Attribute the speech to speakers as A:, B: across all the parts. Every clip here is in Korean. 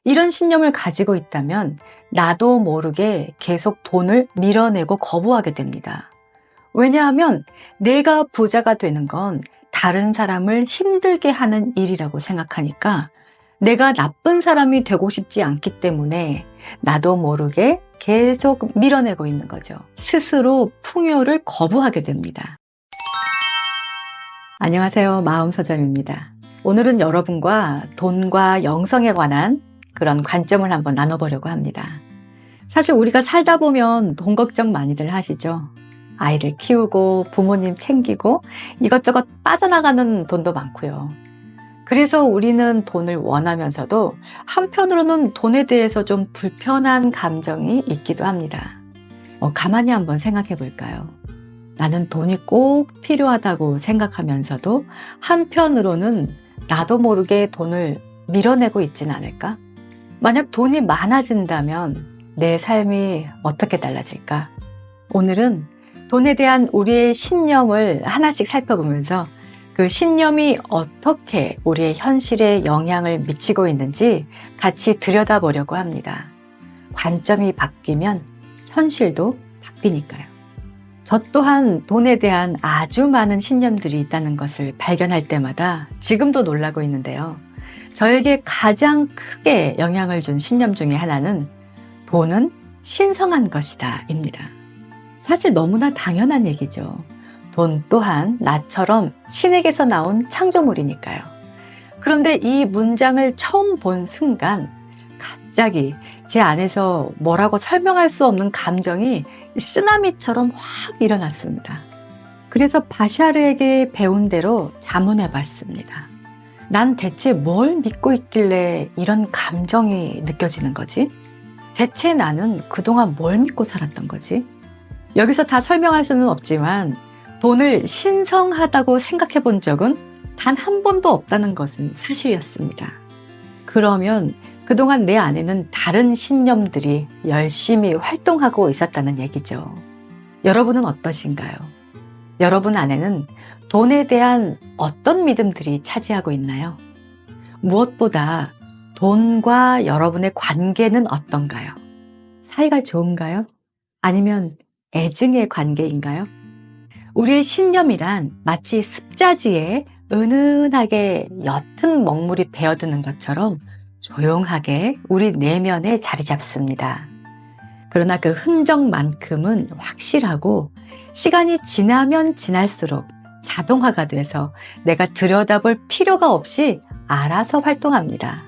A: 이런 신념을 가지고 있다면 나도 모르게 계속 돈을 밀어내고 거부하게 됩니다. 왜냐하면 내가 부자가 되는 건 다른 사람을 힘들게 하는 일이라고 생각하니까 내가 나쁜 사람이 되고 싶지 않기 때문에 나도 모르게 계속 밀어내고 있는 거죠. 스스로 풍요를 거부하게 됩니다. 안녕하세요. 마음서점입니다. 오늘은 여러분과 돈과 영성에 관한 그런 관점을 한번 나눠보려고 합니다. 사실 우리가 살다 보면 돈 걱정 많이들 하시죠. 아이를 키우고 부모님 챙기고 이것저것 빠져나가는 돈도 많고요. 그래서 우리는 돈을 원하면서도 한편으로는 돈에 대해서 좀 불편한 감정이 있기도 합니다. 가만히 한번 생각해 볼까요? 나는 돈이 꼭 필요하다고 생각하면서도 한편으로는 나도 모르게 돈을 밀어내고 있진 않을까? 만약 돈이 많아진다면 내 삶이 어떻게 달라질까? 오늘은 돈에 대한 우리의 신념을 하나씩 살펴보면서 그 신념이 어떻게 우리의 현실에 영향을 미치고 있는지 같이 들여다보려고 합니다. 관점이 바뀌면 현실도 바뀌니까요. 저 또한 돈에 대한 아주 많은 신념들이 있다는 것을 발견할 때마다 지금도 놀라고 있는데요. 저에게 가장 크게 영향을 준 신념 중에 하나는 돈은 신성한 것이다 입니다. 사실 너무나 당연한 얘기죠. 돈 또한 나처럼 신에게서 나온 창조물이니까요. 그런데 이 문장을 처음 본 순간 갑자기 제 안에서 뭐라고 설명할 수 없는 감정이 쓰나미처럼 확 일어났습니다. 그래서 바샤르에게 배운 대로 자문해 봤습니다. 난 대체 뭘 믿고 있길래 이런 감정이 느껴지는 거지? 대체 나는 그동안 뭘 믿고 살았던 거지? 여기서 다 설명할 수는 없지만 돈을 신성하다고 생각해 본 적은 단 한 번도 없다는 것은 사실이었습니다. 그러면 그동안 내 안에는 다른 신념들이 열심히 활동하고 있었다는 얘기죠. 여러분은 어떠신가요? 여러분 안에는 돈에 대한 어떤 믿음들이 차지하고 있나요? 무엇보다 돈과 여러분의 관계는 어떤가요? 사이가 좋은가요? 아니면 애증의 관계인가요? 우리의 신념이란 마치 습자지에 은은하게 옅은 먹물이 배어드는 것처럼 조용하게 우리 내면에 자리 잡습니다. 그러나 그 흔적만큼은 확실하고 시간이 지나면 지날수록 자동화가 돼서 내가 들여다볼 필요가 없이 알아서 활동합니다.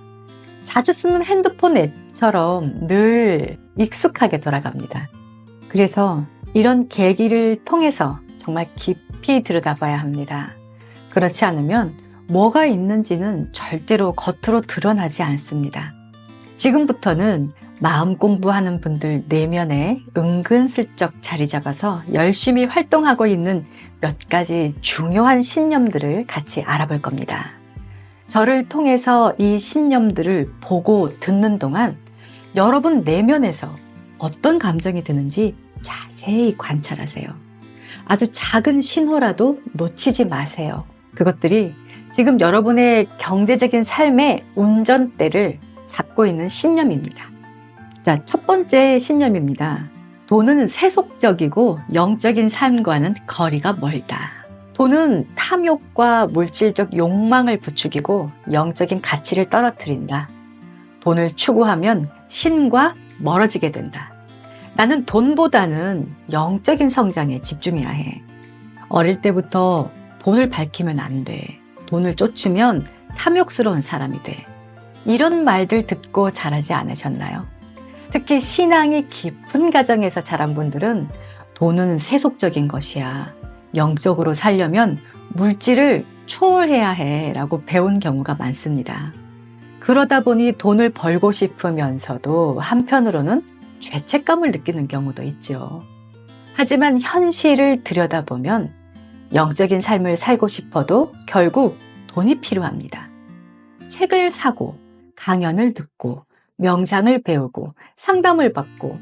A: 자주 쓰는 핸드폰 앱처럼 늘 익숙하게 돌아갑니다. 그래서 이런 계기를 통해서 정말 깊이 들여다봐야 합니다. 그렇지 않으면 뭐가 있는지는 절대로 겉으로 드러나지 않습니다. 지금부터는 마음 공부하는 분들 내면에 은근슬쩍 자리 잡아서 열심히 활동하고 있는 몇 가지 중요한 신념들을 같이 알아볼 겁니다. 저를 통해서 이 신념들을 보고 듣는 동안 여러분 내면에서 어떤 감정이 드는지 자세히 관찰하세요. 아주 작은 신호라도 놓치지 마세요. 그것들이 지금 여러분의 경제적인 삶의 운전대를 잡고 있는 신념입니다. 자, 첫 번째 신념입니다. 돈은 세속적이고 영적인 삶과는 거리가 멀다. 돈은 탐욕과 물질적 욕망을 부추기고 영적인 가치를 떨어뜨린다. 돈을 추구하면 신과 멀어지게 된다. 나는 돈보다는 영적인 성장에 집중해야 해. 어릴 때부터 돈을 밝히면 안 돼. 돈을 쫓으면 탐욕스러운 사람이 돼. 이런 말들 듣고 자라지 않으셨나요? 특히 신앙이 깊은 가정에서 자란 분들은 돈은 세속적인 것이야. 영적으로 살려면 물질을 초월해야 해 라고 배운 경우가 많습니다. 그러다 보니 돈을 벌고 싶으면서도 한편으로는 죄책감을 느끼는 경우도 있죠. 하지만 현실을 들여다보면 영적인 삶을 살고 싶어도 결국 돈이 필요합니다. 책을 사고 강연을 듣고 명상을 배우고 상담을 받고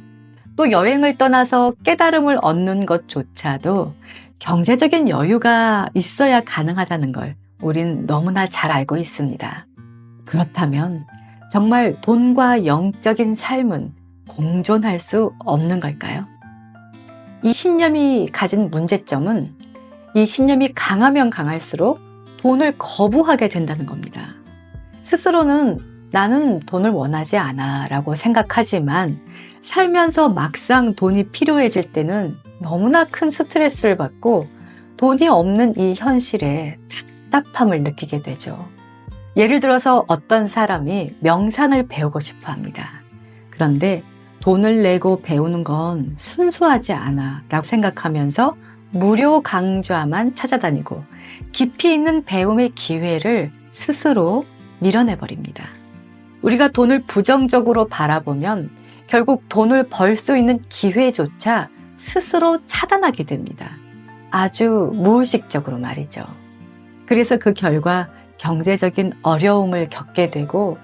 A: 또 여행을 떠나서 깨달음을 얻는 것조차도 경제적인 여유가 있어야 가능하다는 걸 우린 너무나 잘 알고 있습니다. 그렇다면 정말 돈과 영적인 삶은 공존할 수 없는 걸까요? 이 신념이 가진 문제점은 이 신념이 강하면 강할수록 돈을 거부하게 된다는 겁니다. 스스로는 나는 돈을 원하지 않아 라고 생각하지만 살면서 막상 돈이 필요해질 때는 너무나 큰 스트레스를 받고 돈이 없는 이 현실에 답답함을 느끼게 되죠. 예를 들어서 어떤 사람이 명상을 배우고 싶어 합니다. 그런데 돈을 내고 배우는 건 순수하지 않아 라고 생각하면서 무료 강좌만 찾아다니고 깊이 있는 배움의 기회를 스스로 밀어내버립니다. 우리가 돈을 부정적으로 바라보면 결국 돈을 벌 수 있는 기회조차 스스로 차단하게 됩니다. 아주 무의식적으로 말이죠. 그래서 그 결과 경제적인 어려움을 겪게 되고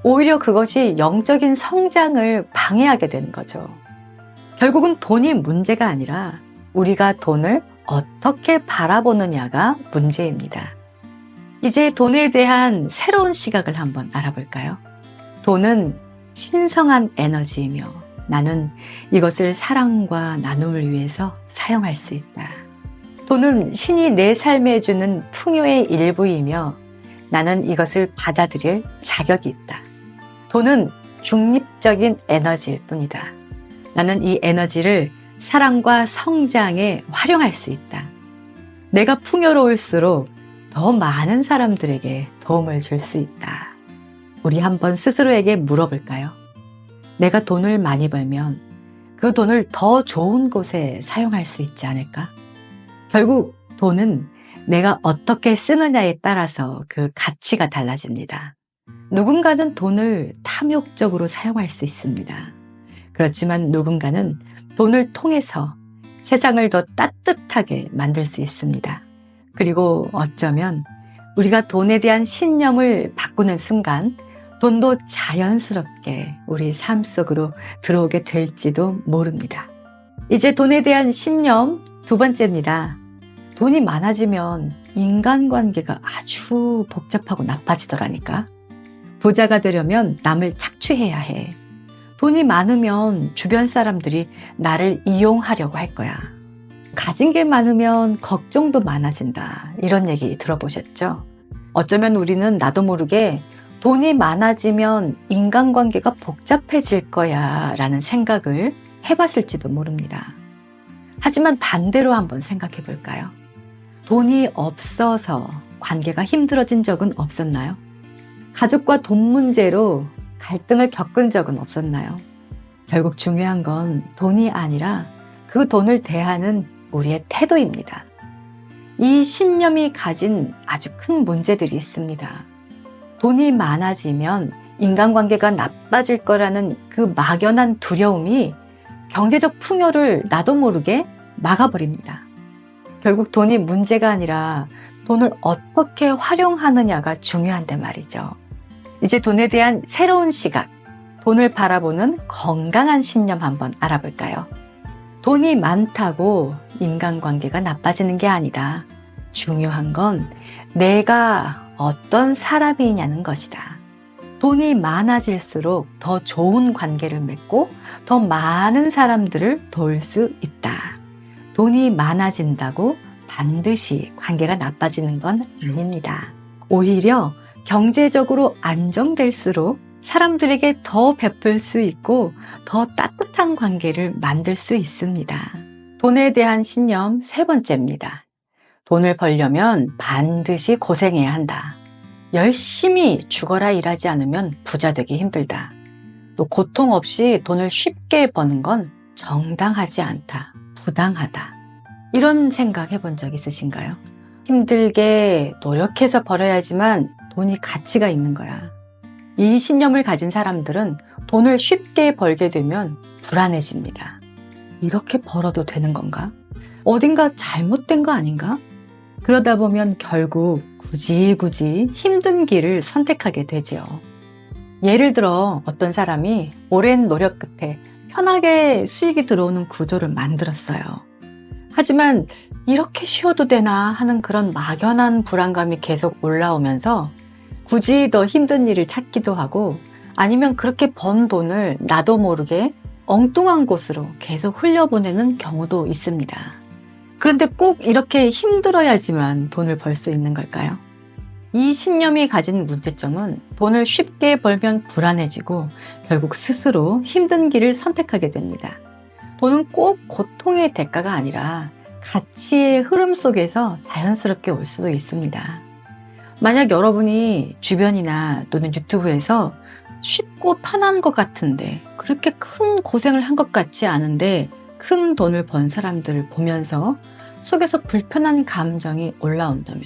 A: 오히려 그것이 영적인 성장을 방해하게 되는 거죠. 결국은 돈이 문제가 아니라 우리가 돈을 어떻게 바라보느냐가 문제입니다. 이제 돈에 대한 새로운 시각을 한번 알아볼까요? 돈은 신성한 에너지이며 나는 이것을 사랑과 나눔을 위해서 사용할 수 있다. 돈은 신이 내 삶에 주는 풍요의 일부이며 나는 이것을 받아들일 자격이 있다. 돈은 중립적인 에너지일 뿐이다. 나는 이 에너지를 사랑과 성장에 활용할 수 있다. 내가 풍요로울수록 더 많은 사람들에게 도움을 줄 수 있다. 우리 한번 스스로에게 물어볼까요? 내가 돈을 많이 벌면 그 돈을 더 좋은 곳에 사용할 수 있지 않을까? 결국 돈은 내가 어떻게 쓰느냐에 따라서 그 가치가 달라집니다. 누군가는 돈을 탐욕적으로 사용할 수 있습니다. 그렇지만 누군가는 돈을 통해서 세상을 더 따뜻하게 만들 수 있습니다. 그리고 어쩌면 우리가 돈에 대한 신념을 바꾸는 순간 돈도 자연스럽게 우리 삶 속으로 들어오게 될지도 모릅니다. 이제 돈에 대한 신념 두 번째입니다. 돈이 많아지면 인간관계가 아주 복잡하고 나빠지더라니까. 부자가 되려면 남을 착취해야 해. 돈이 많으면 주변 사람들이 나를 이용하려고 할 거야. 가진 게 많으면 걱정도 많아진다. 이런 얘기 들어보셨죠? 어쩌면 우리는 나도 모르게 돈이 많아지면 인간관계가 복잡해질 거야 라는 생각을 해봤을지도 모릅니다. 하지만 반대로 한번 생각해 볼까요? 돈이 없어서 관계가 힘들어진 적은 없었나요? 가족과 돈 문제로 갈등을 겪은 적은 없었나요? 결국 중요한 건 돈이 아니라 그 돈을 대하는 우리의 태도입니다. 이 신념이 가진 아주 큰 문제들이 있습니다. 돈이 많아지면 인간관계가 나빠질 거라는 그 막연한 두려움이 경제적 풍요를 나도 모르게 막아버립니다. 결국 돈이 문제가 아니라 돈을 어떻게 활용하느냐가 중요한데 말이죠. 이제 돈에 대한 새로운 시각, 돈을 바라보는 건강한 신념 한번 알아볼까요? 돈이 많다고 인간관계가 나빠지는 게 아니다. 중요한 건 내가 어떤 사람이냐는 것이다. 돈이 많아질수록 더 좋은 관계를 맺고 더 많은 사람들을 도울 수 있다. 돈이 많아진다고 반드시 관계가 나빠지는 건 아닙니다. 오히려 경제적으로 안정될수록 사람들에게 더 베풀 수 있고 더 따뜻한 관계를 만들 수 있습니다. 돈에 대한 신념 세 번째입니다. 돈을 벌려면 반드시 고생해야 한다. 열심히 죽어라 일하지 않으면 부자 되기 힘들다. 또 고통 없이 돈을 쉽게 버는 건 정당하지 않다. 부당하다. 이런 생각 해본 적 있으신가요? 힘들게 노력해서 벌어야지만 돈이 가치가 있는 거야. 이 신념을 가진 사람들은 돈을 쉽게 벌게 되면 불안해집니다. 이렇게 벌어도 되는 건가? 어딘가 잘못된 거 아닌가? 그러다 보면 결국 굳이 힘든 길을 선택하게 되죠. 예를 들어 어떤 사람이 오랜 노력 끝에 편하게 수익이 들어오는 구조를 만들었어요. 하지만 이렇게 쉬어도 되나 하는 그런 막연한 불안감이 계속 올라오면서 굳이 더 힘든 일을 찾기도 하고 아니면 그렇게 번 돈을 나도 모르게 엉뚱한 곳으로 계속 흘려보내는 경우도 있습니다. 그런데 꼭 이렇게 힘들어야지만 돈을 벌 수 있는 걸까요? 이 신념이 가진 문제점은 돈을 쉽게 벌면 불안해지고 결국 스스로 힘든 길을 선택하게 됩니다. 돈은 꼭 고통의 대가가 아니라 가치의 흐름 속에서 자연스럽게 올 수도 있습니다. 만약 여러분이 주변이나 또는 유튜브에서 쉽고 편한 것 같은데 그렇게 큰 고생을 한 것 같지 않은데 큰 돈을 번 사람들을 보면서 속에서 불편한 감정이 올라온다면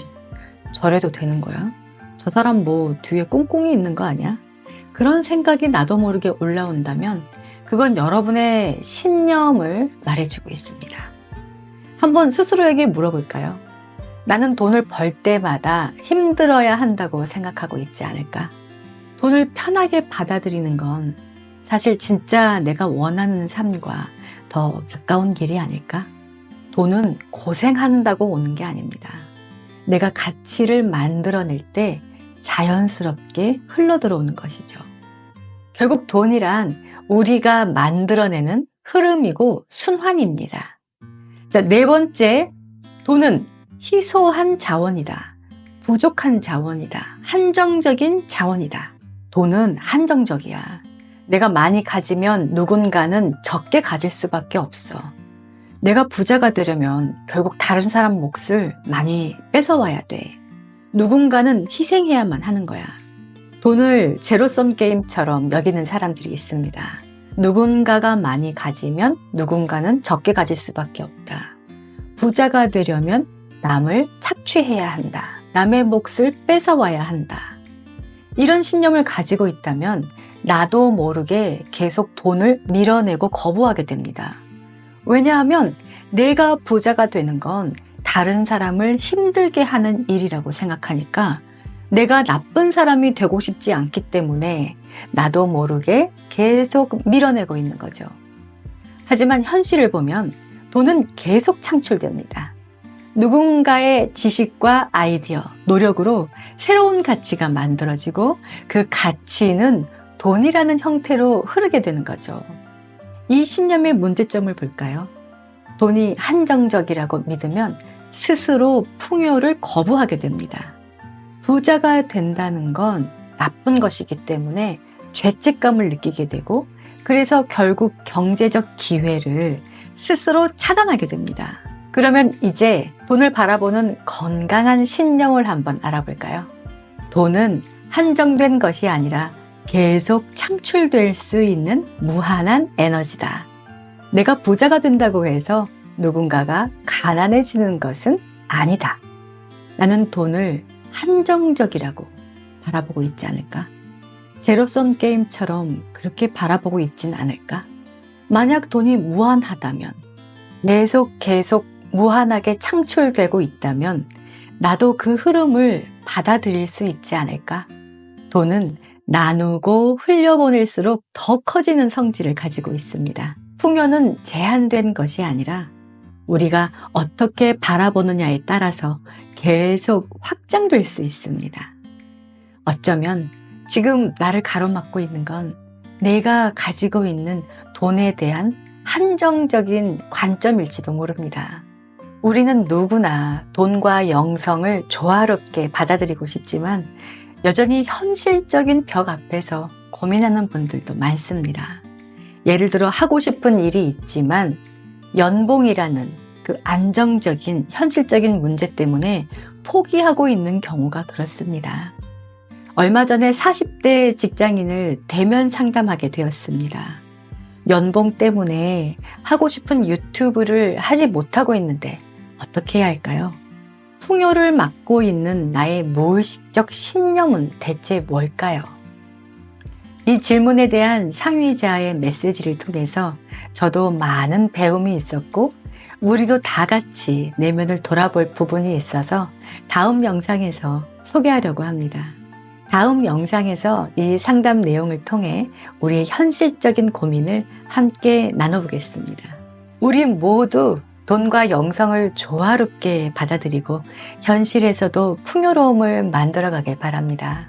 A: 저래도 되는 거야? 저 사람 뭐 뒤에 꽁꽁이 있는 거 아니야? 그런 생각이 나도 모르게 올라온다면 그건 여러분의 신념을 말해주고 있습니다. 한번 스스로에게 물어볼까요? 나는 돈을 벌 때마다 힘들어야 한다고 생각하고 있지 않을까? 돈을 편하게 받아들이는 건 사실 진짜 내가 원하는 삶과 더 가까운 길이 아닐까? 돈은 고생한다고 오는 게 아닙니다. 내가 가치를 만들어낼 때 자연스럽게 흘러들어오는 것이죠. 결국 돈이란 우리가 만들어내는 흐름이고 순환입니다. 자, 네 번째, 돈은 희소한 자원이다. 부족한 자원이다. 한정적인 자원이다. 돈은 한정적이야. 내가 많이 가지면 누군가는 적게 가질 수밖에 없어. 내가 부자가 되려면 결국 다른 사람 몫을 많이 뺏어와야 돼. 누군가는 희생해야만 하는 거야. 돈을 제로섬 게임처럼 여기는 사람들이 있습니다. 누군가가 많이 가지면 누군가는 적게 가질 수밖에 없다. 부자가 되려면 남을 착취해야 한다. 남의 몫을 뺏어와야 한다. 이런 신념을 가지고 있다면 나도 모르게 계속 돈을 밀어내고 거부하게 됩니다. 왜냐하면 내가 부자가 되는 건 다른 사람을 힘들게 하는 일이라고 생각하니까 내가 나쁜 사람이 되고 싶지 않기 때문에 나도 모르게 계속 밀어내고 있는 거죠. 하지만 현실을 보면 돈은 계속 창출됩니다. 누군가의 지식과 아이디어, 노력으로 새로운 가치가 만들어지고 그 가치는 돈이라는 형태로 흐르게 되는 거죠. 이 신념의 문제점을 볼까요? 돈이 한정적이라고 믿으면 스스로 풍요를 거부하게 됩니다. 부자가 된다는 건 나쁜 것이기 때문에 죄책감을 느끼게 되고 그래서 결국 경제적 기회를 스스로 차단하게 됩니다. 그러면 이제 돈을 바라보는 건강한 신념을 한번 알아볼까요? 돈은 한정된 것이 아니라 계속 창출될 수 있는 무한한 에너지다. 내가 부자가 된다고 해서 누군가가 가난해지는 것은 아니다. 나는 돈을 한정적이라고 바라보고 있지 않을까? 제로섬 게임처럼 그렇게 바라보고 있진 않을까? 만약 돈이 무한하다면, 계속 무한하게 창출되고 있다면 나도 그 흐름을 받아들일 수 있지 않을까? 돈은 나누고 흘려보낼수록 더 커지는 성질을 가지고 있습니다. 풍요는 제한된 것이 아니라 우리가 어떻게 바라보느냐에 따라서 계속 확장될 수 있습니다. 어쩌면 지금 나를 가로막고 있는 건 내가 가지고 있는 돈에 대한 한정적인 관점일지도 모릅니다. 우리는 누구나 돈과 영성을 조화롭게 받아들이고 싶지만 여전히 현실적인 벽 앞에서 고민하는 분들도 많습니다. 예를 들어 하고 싶은 일이 있지만 연봉이라는 그 안정적인 현실적인 문제 때문에 포기하고 있는 경우가 그렇습니다. 얼마 전에 40대 직장인을 대면 상담하게 되었습니다. 연봉 때문에 하고 싶은 유튜브를 하지 못하고 있는데 어떻게 해야 할까요? 풍요를 막고 있는 나의 무의식적 신념은 대체 뭘까요? 이 질문에 대한 상위자의 메시지를 통해서 저도 많은 배움이 있었고 우리도 다 같이 내면을 돌아볼 부분이 있어서 다음 영상에서 소개하려고 합니다. 다음 영상에서 이 상담 내용을 통해 우리의 현실적인 고민을 함께 나눠보겠습니다. 우리 모두 돈과 영성을 조화롭게 받아들이고 현실에서도 풍요로움을 만들어가길 바랍니다.